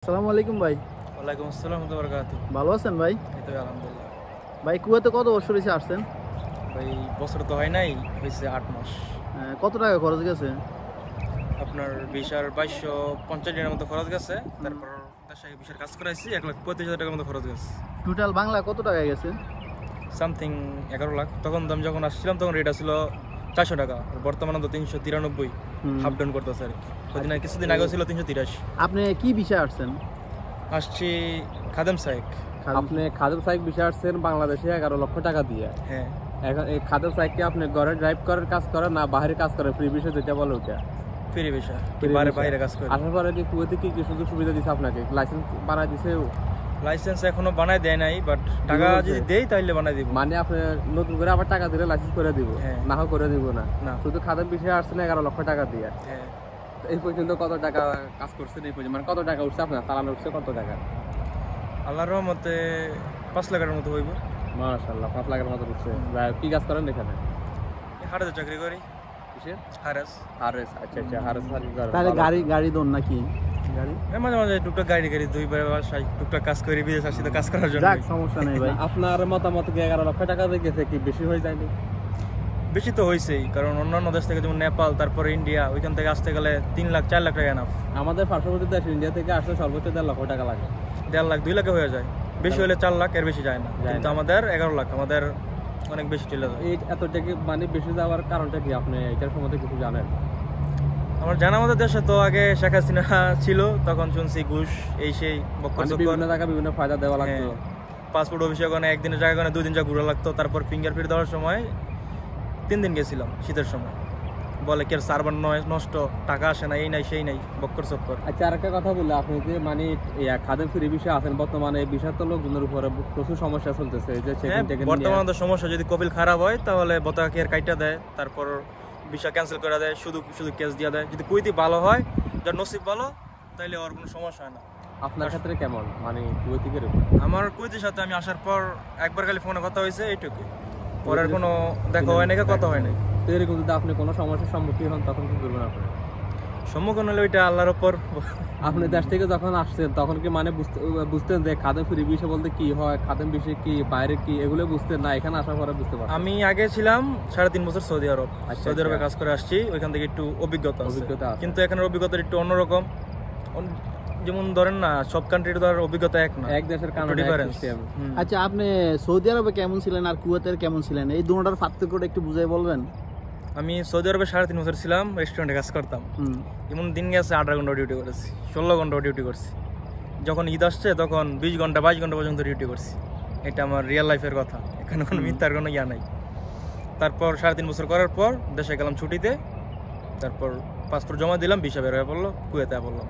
আসসালামু আলাইকুম ভাই। ওয়ালাইকুম আসসালাম ওয়া বারাকাতুহু। ভালো আছেন ভাই? এই তো আলহামদুলিল্লাহ। ভাই কুয়েতে কত বছর হয়েছে আসছেন? ভাই বছর তো হয় নাই, হয়েছে 8 মাস। কত টাকা খরচ গেছে? আপনার ভিসার 2250 দিনের মতো খরচ গেছে। তারপর দেশে ভিসার কাজ করাইছি 1,35,000 টাকার মতো খরচ গেছে। টোটাল বাংলা কত টাকা গেছে? সামথিং 11 লাখ। তখন আমি যখন আসছিলাম তখন রেট ছিল 400 টাকা, আর বর্তমানে তো 393 হাফ ডাউন করতেছে আর কি। ওদিন কিছুদিন আগে ছিল 383। আপনি কি বিষয়ে আসছেন? আসছি খাদেম সাইক। আপনি খাদেম সাইক বিষয়ে আসছেন বাংলাদেশে 11 লক্ষ টাকা দিয়ে। হ্যাঁ, এখন এই খাদেম সাইককে আপনি ঘরে ড্রাইভ করার কাজ করেন না বাইরে কাজ করেন? ফ্রি বিষয় যেটা বলে ওটা ফ্রি ভিসা, Free বাইরে visa। বাইরে কাজ করি। আসার পরে কি কুয়েতে কি কি সুযোগ সুবিধা দিচ্ছে আপনাকে? লাইসেন্স বানায় দিছে? লাইসেন্স এখনো বানায় দেয় নাই, বাট টাকা যদি দেই তাহলে বানায় দিব। মানে আপনি নতুন করে আবার টাকা দিলে লাইসেন্স করে দিব? হ্যাঁ। না হয় করে দিব না। না। শুধু খাদেম বিষয়ে আসছেন 11 লক্ষ টাকা দিয়ে। হ্যাঁ, তো এই পর্যন্ত কত টাকা কাজ করছেন? এই পর্যন্ত মানে কত টাকা উঠছে আপনার চালানো উঠছে কত টাকা? আল্লাহর রহমতে 5 লাখের মতো হইব। মাশাআল্লাহ 5 লাখের মতো উঠছে। কি কাজ করেন এখানে? হারেসে চাকরি করি। কিসের? হারেস। হারেস। আচ্ছা আচ্ছা, হারেস চাকরি করেন। তাহলে ভালো। গাড়ি দোন নাকি? গাড়ি মাঝে মাঝে টুকটাক গাড়ি দুইবার বাসায় টুকটাক কাজ করি, বিদেশ আসি তো কাজ করার জন্য। যাক, সমস্যা নেই ভাই। আপনার মতামত কি 11 লক্ষ টাকা দিয়ে গেছে কি বেশি হয়ে যায়নি? বেশি তো হয়েছেই, কারণ অন্যান্য দেশ থেকে যেমন নেপাল, তারপরে ইন্ডিয়া, ওইখান থেকে আসতে গেলে 3 লাখ 4 লাখ টাকা এনাফ। আমাদের পার্শ্ববর্তী দেশ ইন্ডিয়া থেকে আসলে সর্বোচ্চ 1.5 লক্ষ টাকা লাগে। 1.5 লাখ 2 লাখে হয়ে যায়, বেশি হলে 4 লাখ, এর বেশি যায় না। কিন্তু আমাদের 11 লাখ, আমাদের অনেক বেশি চলে যায়। এই এত টাকা মানে বেশি যাওয়ার কারণটা কি আপনি এটার সম্বন্ধে কিছু জানেন? আমার জানা আমাদের দেশে তো আগে শেখ হাসিনা ছিল, তখন শুনছি ঘুষ এই সেই বক্কর মানে চক্কর। বিভিন্ন জায়গায় বিভিন্ন ফায়দা দেওয়া লাগতো। পাসপোর্ট অফিসে ওখানে একদিনের জায়গায় ওখানে 2 দিন যা ঘুরে লাগতো। তারপর ফিঙ্গারপ্রিন্ট দেওয়ার সময় 3 দিন গেছিলাম শীতের সময়। বলে কি সার্ভার নষ্ট, টাকা আসে না, এই নাই সেই নাই, বক্কর চক্কর। আচ্ছা, আরেকটা কথা বললে আপনি যে মানে খাদেম ফ্রি বিষয়ে আছেন, বর্তমানে এই বিষয় তো লোকজনের উপরে প্রচুর সমস্যা চলতেছে। এই যে হ্যাঁ, বর্তমানে তো সমস্যা, যদি কপিল খারাপ হয় তাহলে বতাকা কেয়ার কাইটা দেয়, তারপর ভিসা ক্যান্সেল করে দেয়, শুধু শুধু কেস দিয়ে দেয়। যদি কুয়েতি ভালো হয়, যার নসিব ভালো, তাহলে আর কোনো সমস্যা হয় না। আপনার ক্ষেত্রে কেমন মানে কুয়েতি করে? আমার কুয়েতির সাথে আমি আসার পর একবার খালি ফোনে কথা হয়েছে, এইটুকু। পরের কোনো দেখা হয় নাই, কথা হয় নাই। তো এরকম যদি আপনি কোনো সমস্যার সম্মুখীন হন তখন কি করবেন আপনি? সম্মুখীন হলে ওইটা আল্লাহর উপর। আপনি দেশ থেকে যখন আসছেন তখন কি মানে বুঝতেন যে খাদেম ফ্রি বিষয় বলতে কি হয়, খাদেম বিষয় কি, বাইরে কি, এগুলো বুঝতেন না? এখানে আসার পরে বুঝতে পারছেন? আমি আগে ছিলাম 3.5 বছর সৌদি আরব। আচ্ছা, সৌদি আরবে আচ্ছা। কাজ করে আসছি, ওইখান থেকে একটু অভিজ্ঞতা আছে। আছে। কিন্তু এখানের অভিজ্ঞতা একটু অন্যরকম। যেমন ধরেন না, সব কান্ট্রির তো আর অভিজ্ঞতা এক না, এক দেশের কারণে ডিফারেন্স। আচ্ছা, আপনি সৌদি আরবে কেমন ছিলেন আর কুয়েতের কেমন ছিলেন, এই দুটোটার পার্থক্যটা একটু বুঝাই বলবেন? আমি সৌদি আরবে 3.5 বছর ছিলাম, রেস্টুরেন্টে কাজ করতাম। এমন দিন গেছে 18 ঘন্টা ডিউটি করেছি, 16 ঘন্টা ডিউটি করছি। যখন ঈদ আসছে তখন 20 ঘন্টা 22 ঘন্টা পর্যন্ত ডিউটি করছি। এটা আমার রিয়েল লাইফের কথা, এখানে কোনো মিথ্যার কোনো ইয়া নাই। তারপর 3.5 বছর করার পর দেশে গেলাম ছুটিতে। তারপর পাসপোর্ট জমা দিলাম, ভিসা বের হয়ে পড়লো, কুয়েতে পড়লাম।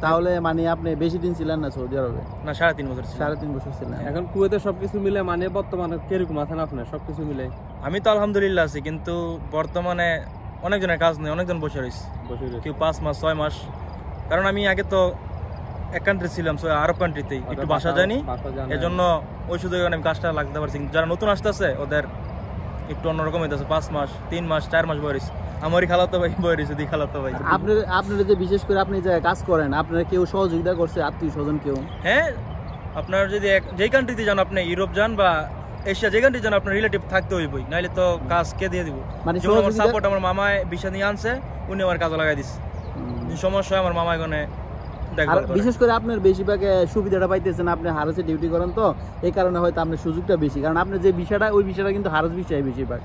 তাহলে মানে আপনি বেশি দিন ছিলেন না সৌদি আরবে? না, 3.5 বছর ছিল। 3.5 বছর ছিলেন। এখন কুয়েতে সবকিছু মিলে মানে বর্তমানে কিরকম আছেন আপনার সবকিছু মিলে? আমি তো আলহামদুলিল্লাহ আছি, কিন্তু বর্তমানে অনেকজনের কাজ নেই, অনেকজন বসে রয়েছে, কেউ 5 মাস 6 মাস। কারণ আমি আগে তো এক কান্ট্রি ছিলাম, আরব কান্ট্রিতেই, একটু ভাষা জানি, এজন্য ওই সুযোগে আমি কাজটা লাগতে পারছি। যারা নতুন আসতেছে ওদের একটু অন্যরকম হইতেছে, 5 মাস 3 মাস 4 মাস বয়স। আমারই খালাতো ভাই বয়স, যদি খালাতো ভাই। আপনারা যে বিশেষ করে আপনি যে কাজ করেন, আপনারা কেউ সহযোগিতা করছে, আত্মীয় স্বজন কেউ? হ্যাঁ, আপনার যদি যেই কান্ট্রিতে যান, আপনি ইউরোপ যান বা এশিয়া, যে কান্ট্রি যান, আপনার রিলেটিভ থাকতে হইবই, নাইলে তো কাজ কে দিয়ে দিব? মানে আমার সাপোর্ট, আমার মামায় ভিসা নিয়ে আনছে, উনি আমার কাজে লাগাই দিচ্ছে। সমস্যা আমার মামা এখানে। বিশেষ করে আপনার বেশিরভাগ সুবিধাটা পাইতেছেন, আপনি হারেসে ডিউটি করেন, তো এই কারণে হয়তো আপনার সুযোগটা বেশি। কারণ আপনি যে বিষয়টা, ওই বিষয়টা কিন্তু হারেস বিষয় বেশিরভাগ।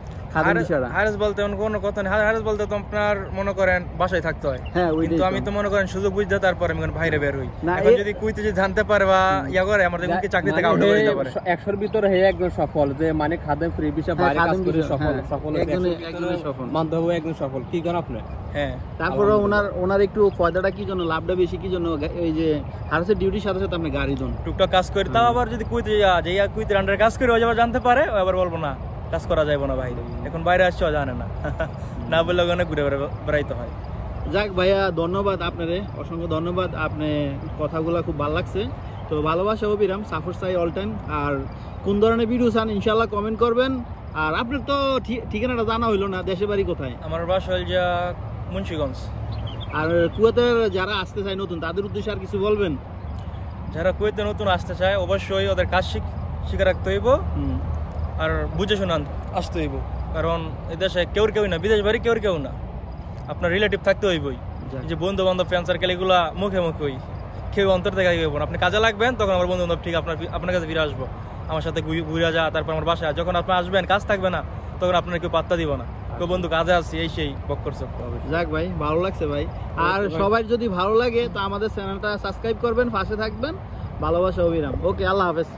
হারেস বলতে কোনো কথা নেই, হারেস বলতে তো আপনার মনে করেন বাসায় থাকতে হয়। হ্যাঁ, কিন্তু আমি তো মনে করেন সুযোগ বুঝতে তারপর আমি বাইরে বের হই। এখন যদি কুইতে যদি জানতে পারে বা ইয়া করে, আমার দেখুন কি চাকরি থেকে আউট হয়ে যেতে পারে। 100-এর ভিতরে হে একজন সফল, যে মানে খাদেম ফ্রি ভিসা বাইরে কাজ করে সফল একজন সফল মানতে হবে, একজন সফল। কি করেন আপনি? হ্যাঁ, তারপরে ওনার একটু ফায়দাটা কি জন্য, লাভটা বেশি কি জন্য, এই যে হারেসের ডিউটির সাথে সাথে আপনি গাড়ি দন, টুকটাক কাজ করি। তাও আবার যদি কুইতে কুইতের আন্ডারে কাজ করি, ও আবার জানতে পারে, ও আবার বলবো না কাজ করা যাবে না বাইরে, এখন বাইরে আসছে জানে না, না বললে ওখানে ঘুরে বেড়াইতে হয়। যাক ভাইয়া, ধন্যবাদ আপনারে, অসংখ্য ধন্যবাদ। আপনি কথাগুলো খুব ভালো লাগছে। তো ভালোবাসা অবিরাম, সাফর চাই অল টাইম। আর কোন ধরনের ভিডিও চান ইনশাল্লাহ কমেন্ট করবেন। আর আপনার তো ঠিকানাটা জানা হইলো না, দেশের বাড়ি কোথায়? আমার বাসা হল মুন্সিগঞ্জ। আর কুয়েতের যারা আসতে চায় নতুন, তাদের উদ্দেশ্যে আর কিছু বলবেন? যারা কুয়েতে নতুন আসতে চায় অবশ্যই ওদের কাজ শিখে রাখতে হইব, আর বুঝে শুনে আসতে হইব। কারণ এদেশে কেউ না, বিদেশ বাড়ি কেউ না, আপনার রিলেটিভ থাকতে হইবই। যে বন্ধু বান্ধব ফ্রেন্ড সার্কেল এগুলা মুখে কেউ অন্তর থেকে হইব না। আপনি কাজে লাগবেন তখন আমার বন্ধু বান্ধব ঠিক আপনার কাছে ফিরে আসবো, আমার সাথে ঘুরে যা, তারপর আমার বাসায়। যখন আপনি আসবেন কাজ থাকবে না, তখন আপনার কেউ পাত্তা দিব না, কেউ বন্ধু কাজে আসছি এই সেই বক করছে। যাক ভাই, ভালো লাগছে ভাই। আর সবাই যদি ভালো লাগে তো আমাদের চ্যানেলটা সাবস্ক্রাইব করবেন, পাশে থাকবেন। ভালোবাসা অবিরাম। ওকে, আল্লাহ হাফেজ।